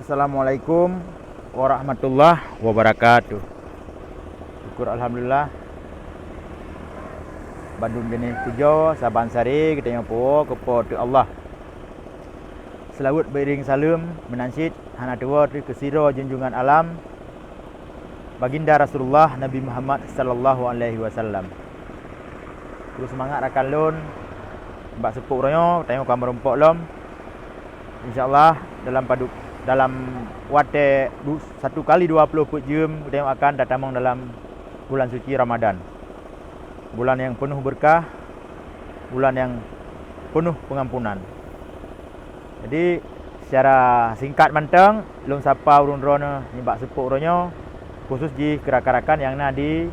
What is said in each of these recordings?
Assalamualaikum warahmatullahi wabarakatuh. Syukur alhamdulillah. Bandung jenis tujuh Saban Sari kita yang po kepo tu Allah. Selawat beriring salam menansyid hana tua tu kesiro junjungan alam baginda Rasulullah Nabi Muhammad sallallahu alaihi wasallam. Terus semangat rakan lun mbak sepuk ronyo tengok kamar rompok lom. InsyaAllah dalam wate 1 kali 24 jam kita akan datang dalam bulan suci Ramadan. Bulan yang penuh berkah, bulan yang penuh pengampunan. Jadi secara singkat manteng lung sapa urun rono nimbak sepuk ronyo khusus di kerakan-kerakan yang na di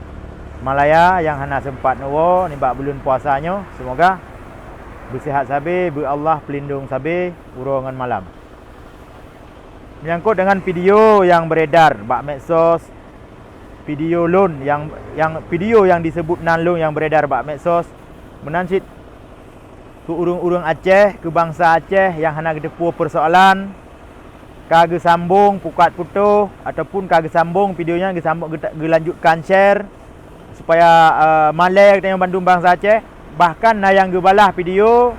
Malaya yang hana sempat nuwo nimbak bulan puasanya, semoga bersihat sabe, Allah pelindung sabe urongan malam. Menyangkut dengan video yang beredar bak medsos, video lun yang video yang disebut nan lun yang beredar bak medsos menansit ke urung-urung Aceh, ke bangsa Aceh yang hana gedepu persoalan kage sambung pukat putuh ataupun kage sambung videonya gesambung gelanjutkan share supaya malek tengok Bandung bangsa Aceh. Bahkan na yang gebalah video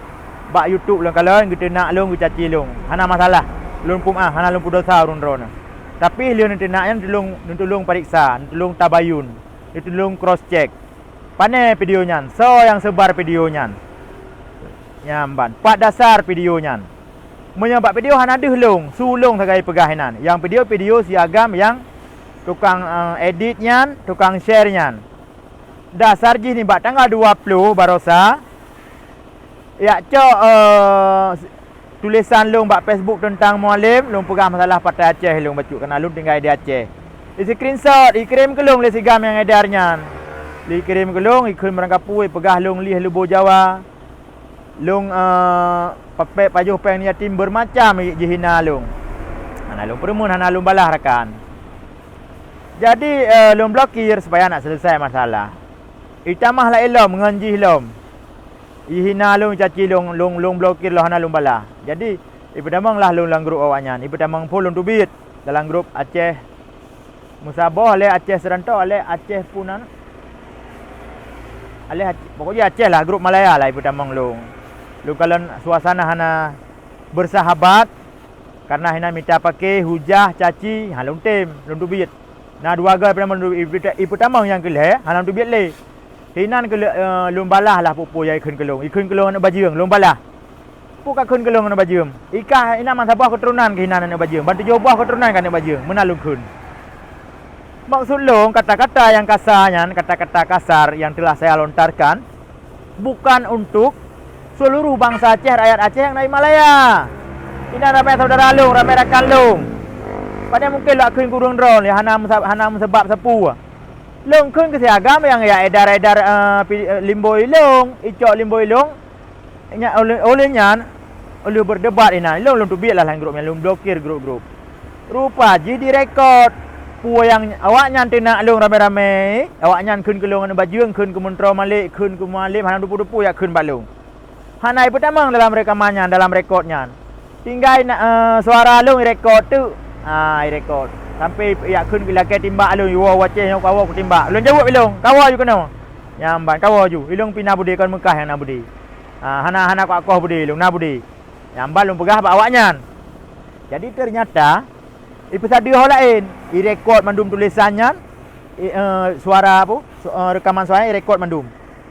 bak YouTube long kalau kita nak long caci long hana masalah long pum hana long dosa run ron. Tapi liun nanti nak yang tolong periksa, tolong tabayun, tolong cross check. Pane videonya, so yang sebar videonya. Nyamban, 4 dasar videonya. Menyambat video hana deh long, sulung sagai pegahinan. Yang video siagam yang tukang editnya, tukang sharenya. Dasar ji ni bak tanggal 20 barosa. Ya cok tulisan long bak Facebook tentang mualim, long pegang masalah Partai Aceh long bacuk kena long tinggal di Aceh. Di screenshot, dikirim ke long le sigam yang edarnya. Dikirim ke long, ikut merangkapu pegah long lih lubo Jawa. Long pape pajuh peng ni tim bermacam jihina long. Ana long peremun hana long balah rakan. Jadi long blokir supaya nak selesai masalah. Itamah la ilom menganjih lom. Ihina long caci long blokir lo hana long balah. Jadi ipedamang lah long lang grup awaknya. Ipedamang pun long tubit dalam grup Aceh Musabah le Aceh Serantau le Aceh Punan. Ale pokoknya Aceh lah grup Malaya lah ipedamang long. Long kalau suasana hana bersahabat karena hina minta pakai hujah caci halong tem long tubit. Nah dua ga ipedamang ipedamang yang keleh hana tubit le. Hinan ke lumbalah lah pupu yang ikun kelong anak bajiung lumbalah puka kun kelong anak bajiung ikah ina man sabah keturunan ke hinan anak bajiung bantu jobah keturunan kan anak bajiung menalung kun maksud long kata-kata yang kasarnya, kata-kata kasar yang telah saya lontarkan bukan untuk seluruh bangsa Aceh, rakyat Aceh yang dari Malaya. Ini ramai saudara long, ramai rakan long. Pada mungkin lah kun kurung drone ya hana sebab sepu long kun ke siagam yang ya edar-edar limboi long, icok limboi long. Nya olehnya oleh berdebat ina. Long tubik lah grupnya, long blokir grup-grup. Rupa ji direkod pu yang awaknya nak long rame-rame, awaknya kun ke long anu bajuang, kun ke Mentro Malik, kun ke Mualim, hana dupu-dupu ya kun balung. Hanai pertama dalam rekamannya, dalam rekodnya. Tinggal suara long rekod tu. Rekod. Sampai ya kun bila ke timbak lu yo waceh yang kawa ku timbak. Ulun jawab bilong, kawa ju kena. Nyamban kawa ju. Ilung pina budi kon Mekah yang na budi. Hana kau budi, lung na budi. Nyamban lung pegah bak awaknya. Jadi ternyata episode hol lain, rekod mandum tulisannya suara apa? Rekaman suara rekod mandum.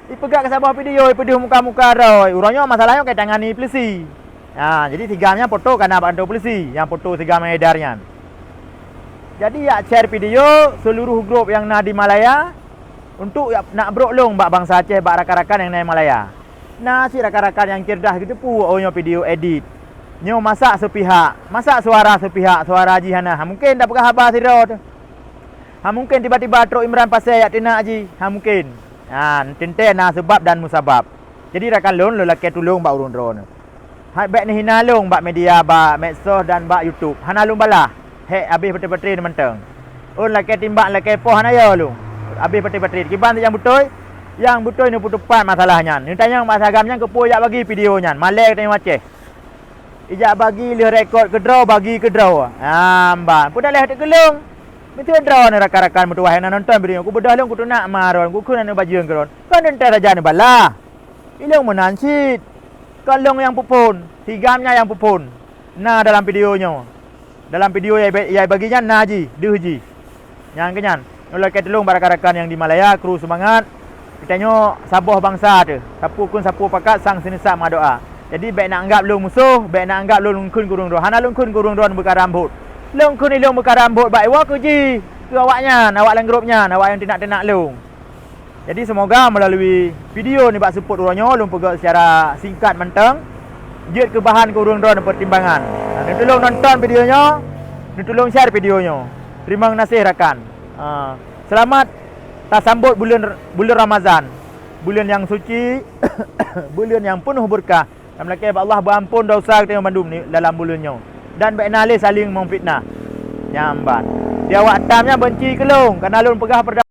Ipegak ke sabah video, ipedih muka-muka roy. Urangnya masalahnya kait tangani polisi. Jadi tigamnya foto kana bantu polisi, yang foto tigam edarnya. Jadi ya share video seluruh grup yang na di Malaya untuk ya, nak broklong bak bangsa Aceh bak rakan-rakan yang na Malaya. Nah si rakan-rakan yang cerdas gitu pu onyo video edit. Nyo masak sepihak, masak suara sepihak, suara jihana. Mungkin dak pegah habar siro tu. Mungkin tiba-tiba Truk Imran pasal ayat tina ji. Mungkin. Tente na sebab dan musabab. Jadi rakan lon lelaki tolong bak urun drone. Bak ni hina long bak media bak medsos dan bak YouTube. Hana long balah. Hek habis peti-peti ni menteng. Laki timbak laki poh hana yo lu. Habis peti-peti. Kiban yang betul ni putupan masalahnya. Ni tanya masagamnya ke poyak bagi videonya. Malek tanya Aceh. Ijak bagi leh rekod ke draw, bagi ke draw. Amban. Pun dah leh tak gelung. Mesti draw ni rakan-rakan mutu wahai nak nonton video. Ku bedah long ku tu nak maron. Ku nak baju yang geron. Kan entar raja ni bala. Ilong menansit. Kalong yang pupun, tigamnya yang pupun. Nah dalam videonya. Dalam video yang baginya nah ji, deuh ji. Yang kenyan. Nolak ke telung rakan-rakan yang di Malaya, kru semangat. Kitanya sabuh bangsa tu. Sapu kun sapu pakat sang sinisa ma doa. Jadi baik nak anggap lu musuh, baik nak anggap lu lungkun gurung doa. Hana lungkun gurung doa buka rambut. Lungkun ilung buka rambut baik wa ku ji. Tu awaknya, awak dalam grupnya, awak yang tenak-tenak lung. Jadi semoga melalui video ni bak support orangnya lung pegak secara singkat mentang. Jut ke bahan gurung doa dan pertimbangan. Ni tolong nonton videonya, ni tolong share videonya. Terima kasih rakan. Selamat tak sambut bulan Ramadan. Bulan yang suci, bulan yang penuh berkah. Dan melaki Allah berampun dosa kita yang mandum ni dalam bulannya. Dan baik nalih saling memfitnah. Nyamban. Dia awak tamnya benci kelung kerana lun pegah